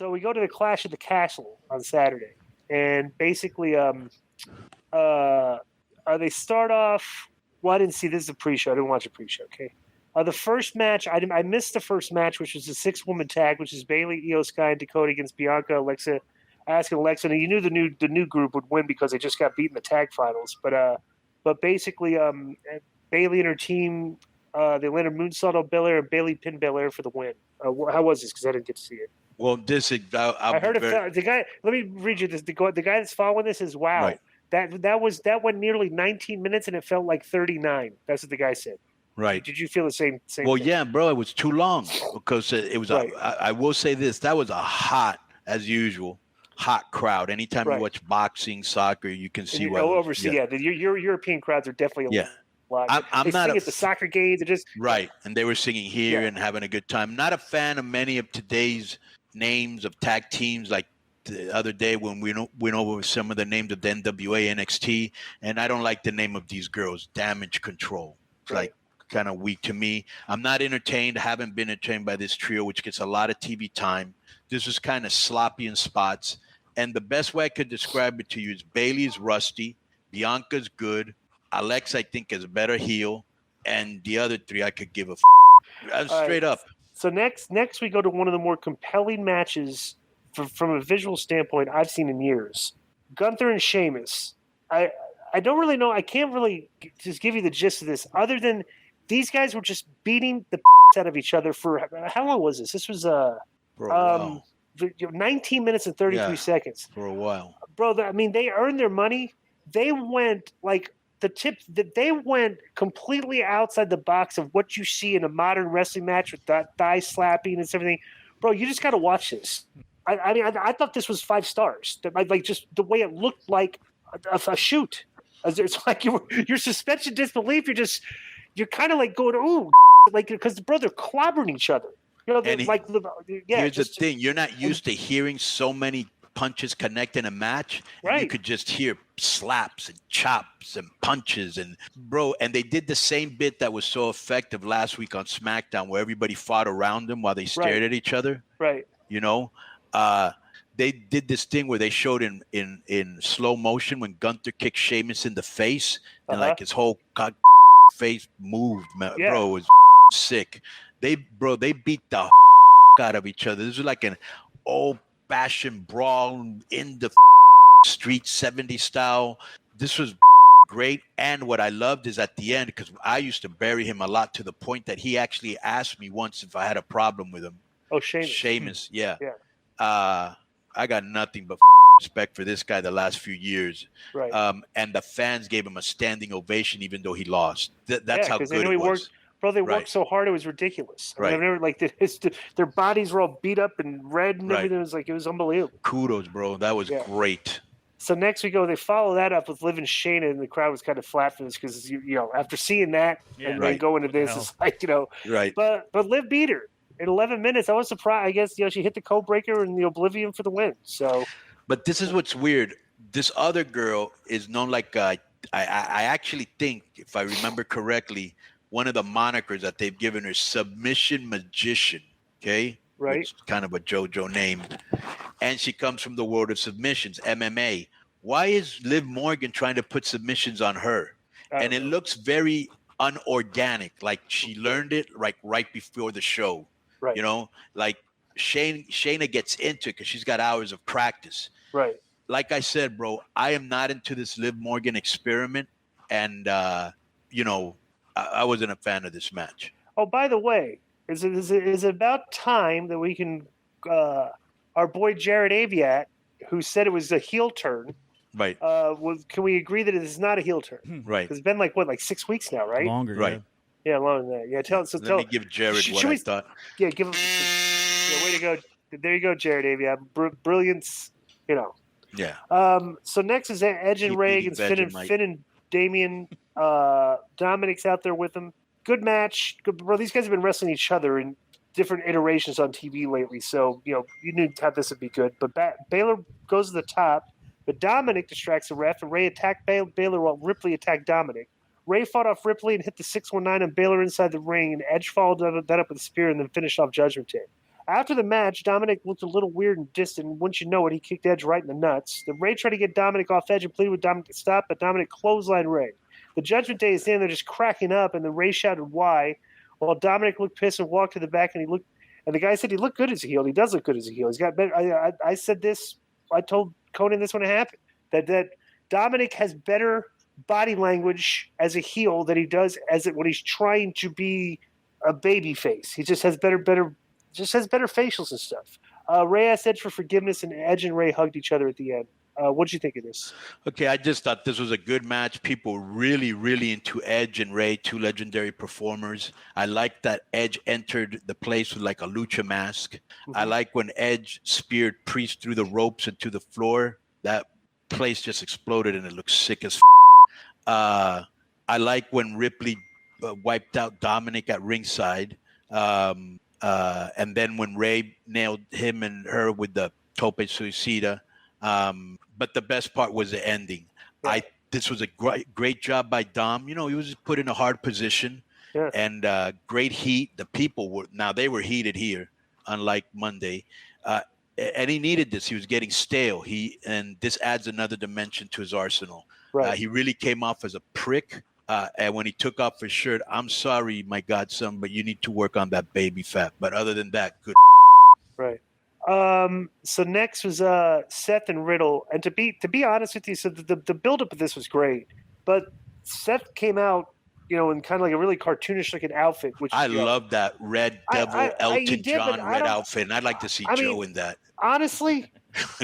So we go to the Clash of the Castle on Saturday, and basically, they start off. Well, I didn't see this is a pre-show. I didn't watch a pre-show. Okay, the first match I missed the first match, which was a 6-woman tag, which is Bayley, Io Sky, and Dakota against Bianca, Alexa, Asuka, and Alexa. And you knew the new group would win because they just got beat in the tag finals. But basically, Bayley and her team they landed moonsault on Belair, and Bayley pinned Belair for the win. How was this? Because I didn't get to see it. Well, this I heard the guy. Let me read you this. The guy that's following this is wow. Right. That went nearly 19 minutes and it felt like 39. That's what the guy said. Right. Did you feel the same? Well, thing? yeah, bro. It was too long because it was. Right. I will say this: that was a hot, as usual, hot crowd. Anytime you watch boxing, soccer, you can see. Overseas, your European crowds are definitely a lot. I'm not at the soccer games. Just right, and they were singing here and having a good time. Not a fan of many of today's names of tag teams, like the other day when we went over some of the names of the NWA, NXT, and I don't like the name of these girls. Damage Control, like kind of weak to me. I'm not entertained. Haven't been entertained by this trio, which gets a lot of TV time. This was kind of sloppy in spots, and the best way I could describe it to you is Bayley's rusty, Bianca's good, Alexa I think is a better heel, and the other three I could give a straight up. So next we go to one of the more compelling matches from a visual standpoint I've seen in years. Gunther and Sheamus. I don't really know. I can't really just give you the gist of this other than these guys were just beating the out of each other for how long was this? This was 19 minutes and 33 seconds. For a while. Bro, I mean, they earned their money. They went like they went completely outside the box of what you see in a modern wrestling match with thigh slapping and everything. Bro, you just got to watch this. I thought this was 5 stars. Like just the way it looked like a shoot. It's like your suspension disbelief. You're kind of like going, ooh, like because bro, they're clobbering each other. You know, here's the thing: you're not used to hearing so many punches connect in a match. Right. You could just hear slaps and chops and punches and they did the same bit that was so effective last week on SmackDown where everybody fought around them while they stared at each other. Right. You know, they did this thing where they showed in slow motion when Gunther kicked Sheamus in the face and like his whole face moved, man. Yeah. Bro, it was sick. They beat the out of each other. This was like an old-fashioned brawl in the street, 70s style. This was great. And what I loved is at the end, because I used to bury him a lot to the point that he actually asked me once if I had a problem with him. Oh, Sheamus. Sheamus, yeah. I got nothing but respect for this guy the last few years. Right. And the fans gave him a standing ovation even though he lost. That's how good it was. Bro, they worked so hard it was ridiculous. I mean, I've never their bodies were all beat up and red and everything. It was unbelievable. Kudos, bro. That was great. So next we go. They follow that up with Liv and Shayna, and the crowd was kind of flat for this because you know after seeing that and then going to this, it's like Right. But Liv beat her in 11 minutes. I was surprised. I guess she hit the code breaker and the Oblivion for the win. So. But this is what's weird. This other girl is known like I actually think, if I remember correctly, one of the monikers that they've given her, Submission Magician, okay? Right. Which is kind of a JoJo name. And she comes from the world of submissions, MMA. Why is Liv Morgan trying to put submissions on her? And it looks very unorganic, like she learned it like right before the show. Right. You know, like Shayna gets into it because she's got hours of practice. Right. Like I said, bro, I am not into this Liv Morgan experiment. And, I wasn't a fan of this match. Oh, by the way, is about time that we can our boy Jared Aviat, who said it was a heel turn. Right. Can we agree that it is not a heel turn? Right. It's been like 6 weeks now, right? Longer. Right. Yeah, longer than that. Yeah, Let me give Jared what I thought. Yeah, give him. Yeah, way to go. There you go, Jared Aviat. Brilliance, Yeah. So next is Edge and Ray against Finn and Damian. Dominic's out there with them. Good match. Bro, these guys have been wrestling each other in different iterations on TV lately, so you knew how this would be good. But Baylor goes to the top, but Dominic distracts the ref, and Ray attacked Baylor while Ripley attacked Dominic. Ray fought off Ripley and hit the 619 on Baylor inside the ring, and Edge followed that up with a spear and then finished off Judgment Day. After the match, Dominic looked a little weird and distant. And once you know it, he kicked Edge right in the nuts. Then Ray tried to get Dominic off Edge and pleaded with Dominic to stop, but Dominic clotheslined Ray. The Judgment Day is standing there just cracking up, and then Ray shouted, "Why?" While Dominic looked pissed and walked to the back, and the guy said he looked good as a heel. He does look good as a heel. He's got better. I said this. I told Konnan this when it happened that Dominic has better body language as a heel than he does when he's trying to be a baby face. He just has better facials and stuff. Ray asked Edge for forgiveness, and Edge and Ray hugged each other at the end. What did you think of this? Okay, I just thought this was a good match. People really, really into Edge and Ray, two legendary performers. I like that Edge entered the place with like a lucha mask. Mm-hmm. I like when Edge speared Priest through the ropes and to the floor. That place just exploded and it looked sick as I like when Ripley wiped out Dominic at ringside. And then when Ray nailed him and her with the tope suicida. But the best part was the ending. Yeah. This was a great job by Dom. He was put in a hard position and great heat. The people were heated here, unlike Monday. And he needed this. He was getting stale. And this adds another dimension to his arsenal. Right. He really came off as a prick. And when he took off his shirt, I'm sorry, my godson, but you need to work on that baby fat. But other than that, good. Right. So next was Seth and Riddle, and to be honest with you, so the buildup of this was great, but Seth came out, in kind of like a really cartoonish looking outfit. Which I love that red devil Elton John red outfit, and I'd like to see Joe in that. Honestly,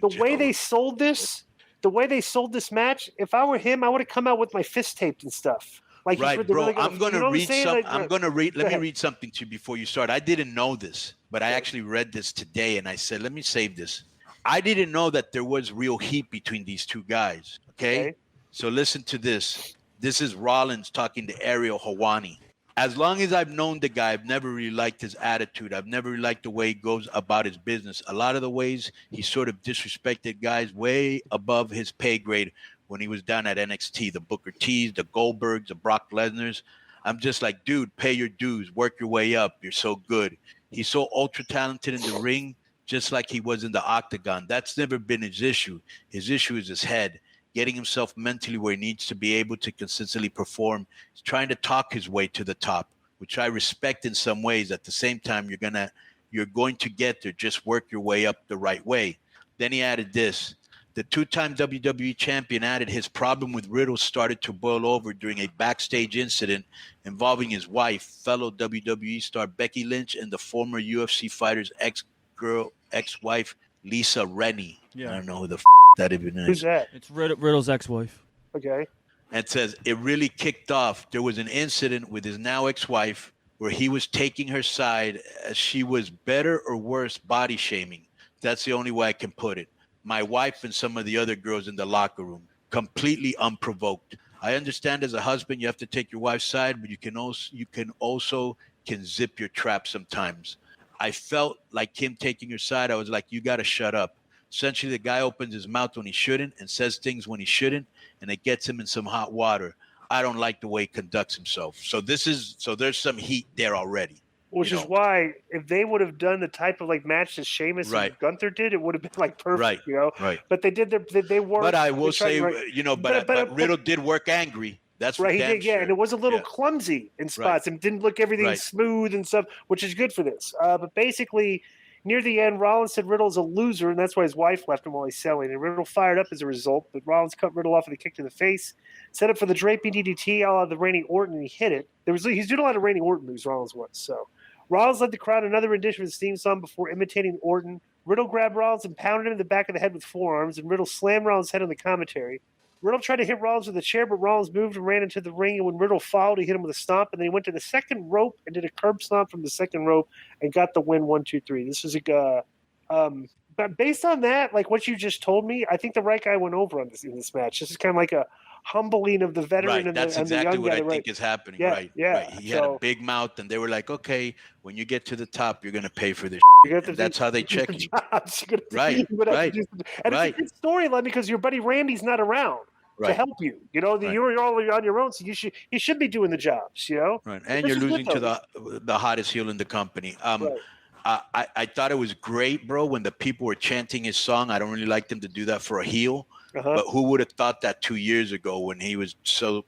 the way they sold this match, if I were him, I would have come out with my fist taped and stuff. Like, right, bro. I'm going to read something. I'm going to read. Let me read something to you before you start. I didn't know this, but I actually read this today, and I said, let me save this. I didn't know that there was real heat between these two guys. Okay? So listen to this. This is Rollins talking to Ariel Helwani. As long as I've known the guy, I've never really liked his attitude. I've never really liked the way he goes about his business. A lot of the ways he sort of disrespected guys way above his pay grade when he was down at NXT, the Booker T's, the Goldbergs, the Brock Lesnar's. I'm just like, dude, pay your dues, work your way up. You're so good. He's so ultra talented in the ring, just like he was in the octagon. That's never been his issue. His issue is his head, getting himself mentally where he needs to be able to consistently perform. He's trying to talk his way to the top, which I respect in some ways. At the same time, you're going to get there. Just work your way up the right way. Then he added this. The two-time WWE champion added his problem with Riddle started to boil over during a backstage incident involving his wife, fellow WWE star Becky Lynch, and the former UFC fighter's ex-wife, Lisa Rennie. Yeah. I don't know who the that even is. Who's that? It's Riddle's ex-wife. Okay. And it says, it really kicked off. There was an incident with his now ex-wife where he was taking her side as she was better or worse body shaming. That's the only way I can put it. My wife and some of the other girls in the locker room, completely unprovoked. I understand as a husband you have to take your wife's side, but you can also zip your trap sometimes. I felt like him taking her side. I was like, you got to shut up. Essentially, the guy opens his mouth when he shouldn't and says things when he shouldn't, and it gets him in some hot water. I don't like the way he conducts himself. So there's some heat there already. Which is why if they would have done the type of like match that Sheamus and Gunther did, it would have been like perfect, Right. But they did they worked. But I will say, but Riddle did work angry. That's right. He did, sure. and it was a little clumsy in spots and didn't look everything smooth and stuff, which is good for this. But basically, near the end, Rollins said Riddle's a loser, and that's why his wife left him while he's selling. And Riddle fired up as a result, but Rollins cut Riddle off with a kick to the face, set up for the draping DDT, a la the Randy Orton, and he hit it. He's doing a lot of Randy Orton moves, Rollins was. So Rollins led the crowd another rendition of his theme song before imitating Orton. Riddle grabbed Rollins and pounded him in the back of the head with forearms, and Riddle slammed Rollins' head on the commentary. Riddle tried to hit Rollins with a chair, but Rollins moved and ran into the ring, and when Riddle fouled, he hit him with a stomp, and then he went to the second rope and did a curb stomp from the second rope and got the win 1-2-3. This was but based on that, like what you just told me, I think the right guy went over in this match. This is kind of like a humbling of the veteran and that's the exactly young what guy. I think is happening. Yeah, right. He had a big mouth, and they were like, "Okay, when you get to the top, you're going to pay for this." That's how they check you. Right. And it's a good storyline because your buddy Randy's not around to help you. You're all on your own, so you should be doing the jobs. Right, and you're losing to the hottest heel in the company. I thought it was great, bro, when the people were chanting his song. I don't really like them to do that for a heel, but who would have thought that 2 years ago when he was so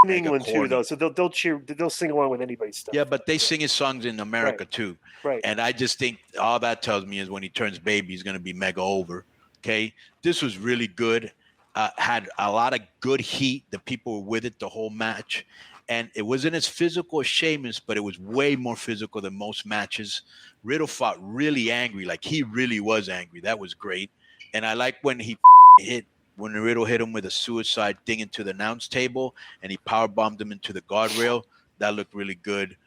in England too, though, so they'll cheer, they'll sing along with anybody's stuff. Yeah, but they sing his songs in America too. Right. And I just think all that tells me is when he turns baby, he's going to be mega over. Okay. This was really good. Had a lot of good heat. The people were with it the whole match. And it wasn't as physical as Sheamus, but it was way more physical than most matches. Riddle fought really angry. Like, he really was angry. That was great. And I like when when Riddle hit him with a suicide thing into the announce table and he powerbombed him into the guardrail. That looked really good.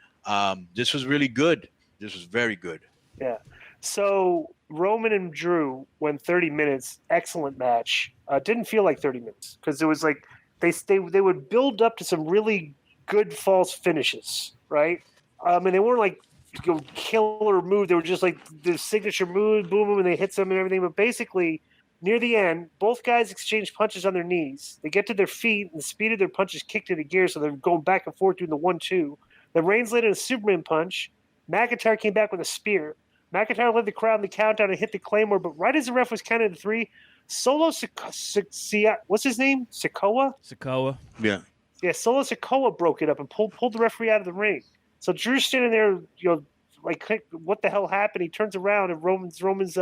This was really good. This was very good. Yeah. So Roman and Drew went 30 minutes. Excellent match. Didn't feel like 30 minutes because it was like they would build up to some really good false finishes, right? And they weren't like killer move. They were just like the signature move, boom, boom, and they hit some and everything. But basically, near the end, both guys exchange punches on their knees. They get to their feet, and the speed of their punches kicked into gear, so they're going back and forth doing the 1-2. Then Reigns landed a Superman punch. McIntyre came back with a spear. McIntyre led the crowd in the countdown and hit the Claymore, but right as the ref was counting to 3, Solo what's his name? Sikoa? Yeah. Yeah, Solo Sikoa broke it up and pulled the referee out of the ring. So Drew's standing there, like, what the hell happened? He turns around and Roman's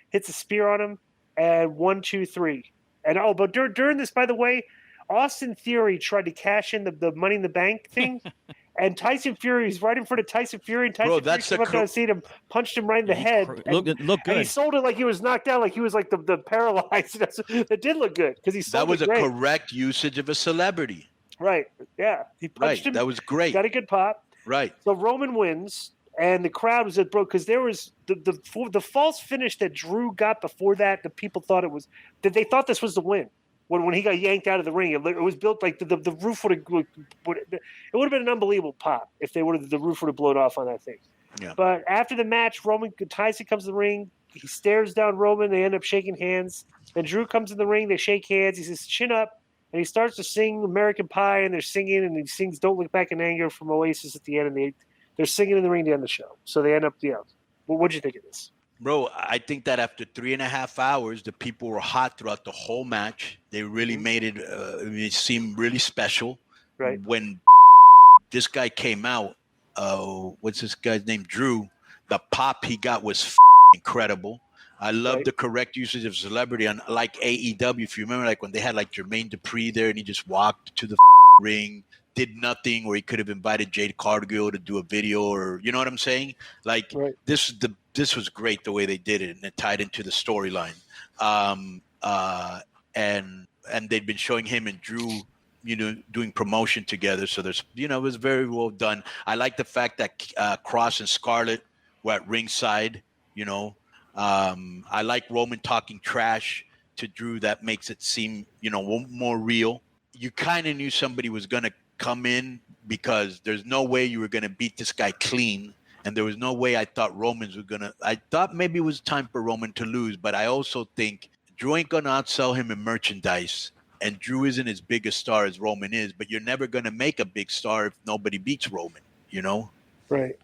hits a spear on him, and 1, 2, 3. And but during this, by the way, Austin Theory tried to cash in the Money in the Bank thing. And Tyson Fury is right in front of Tyson Fury, and Tyson Fury came up there and seen him, punched him right in the head. Look good. And he sold it like he was knocked out, like he was like the paralyzed. It did look good because he sold that was it great. A correct usage of a celebrity. Right. Yeah. He punched him. That was great. Got a good pop. Right. So Roman wins, and the crowd was at broke because there was the false finish that Drew got before that. The people thought it was that they thought this was the win. When he got yanked out of the ring, it was built like the roof would have been an unbelievable pop if the roof would have blown off on that thing. Yeah. But after the match, Tyson comes to the ring. He stares down Roman. They end up shaking hands. Then Drew comes in the ring. They shake hands. He says, "Chin up," and he starts to sing American Pie. And they're singing, and he sings "Don't Look Back in Anger" from Oasis at the end. And they're singing in the ring to end the show. So they end up, Well, what'd you think of this? Bro, I think that after 3.5 hours, the people were hot throughout the whole match. They really made it seem really special. Right. When this guy came out, what's this guy's name? Drew. The pop he got was incredible. I love the correct usage of celebrity. And like AEW, if you remember, like when they had like Jermaine Dupri there and he just walked to the ring, did nothing, or he could have invited Jade Cargill to do a video, or you know what I'm saying? Like this was great the way they did it, and it tied into the storyline. And they'd been showing him and Drew, doing promotion together. So there's, it was very well done. I like the fact that Cross and Scarlett were at ringside. I like Roman talking trash to Drew. That makes it seem, more real. You kind of knew somebody was going to come in because there's no way you were going to beat this guy clean. And there was no way I thought Romans were going to – I thought maybe it was time for Roman to lose, but I also think Drew ain't going to outsell him in merchandise, and Drew isn't as big a star as Roman is, but you're never going to make a big star if nobody beats Roman, Right.